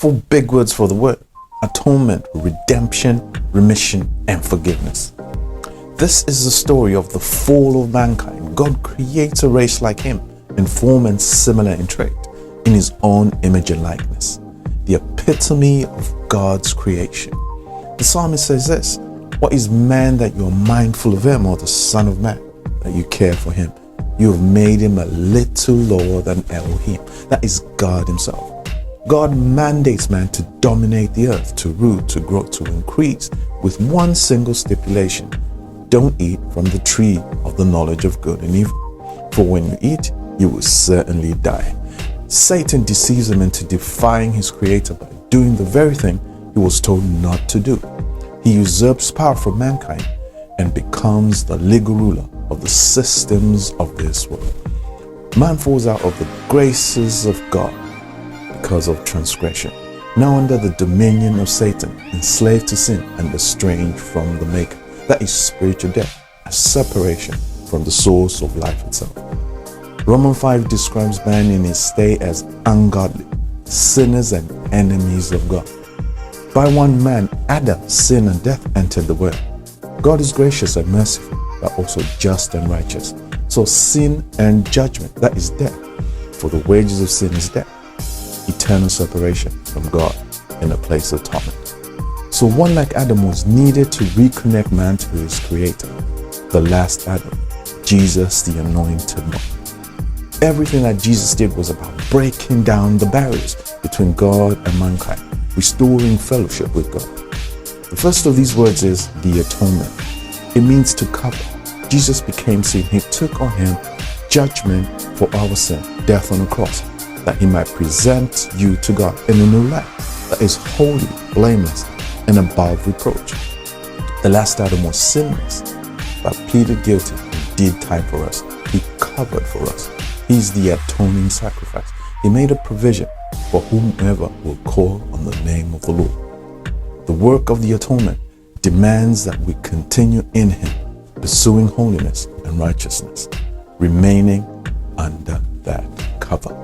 Four big words for the word: atonement, redemption, remission, and forgiveness. This is the story of the fall of mankind. God creates a race like him, in form and similar in trait, in his own image and likeness, the epitome of God's creation. The psalmist says this: what is man that you are mindful of him, or the son of man that you care for him? You have made him a little lower than Elohim. That is God himself. God mandates man to dominate the earth, to rule, to grow, to increase, with one single stipulation: don't eat from the tree of the knowledge of good and evil, for when you eat, you will certainly die. Satan deceives him into defying his creator by doing the very thing he was told not to do. He usurps power from mankind and becomes the legal ruler of the systems of this world. Man falls out of the graces of God because of transgression, now under the dominion of Satan, enslaved to sin and estranged from the Maker. That is spiritual death, a separation from the source of life itself. Romans 5 describes man in his state as ungodly, sinners and enemies of God. By one man, Adam, sin and death entered the world. God is gracious and merciful, but also just and righteous. So sin and judgment, that is death. For the wages of sin is death, eternal separation from God in a place of torment. So one like Adam was needed to reconnect man to his creator, the last Adam, Jesus the anointed one. Everything that Jesus did was about breaking down the barriers between God and mankind, restoring fellowship with God. The first of these words is the atonement. It means to cover. Jesus became sin. He took on him judgment for our sin, death on the cross, that he might present you to God in a new life that is holy, blameless, and above reproach. The last Adam was sinless, but pleaded guilty and did time for us. He covered for us. He's the atoning sacrifice. He made a provision for whomever will call on the name of the Lord. The work of the atonement demands that we continue in him, pursuing holiness and righteousness, remaining under that cover.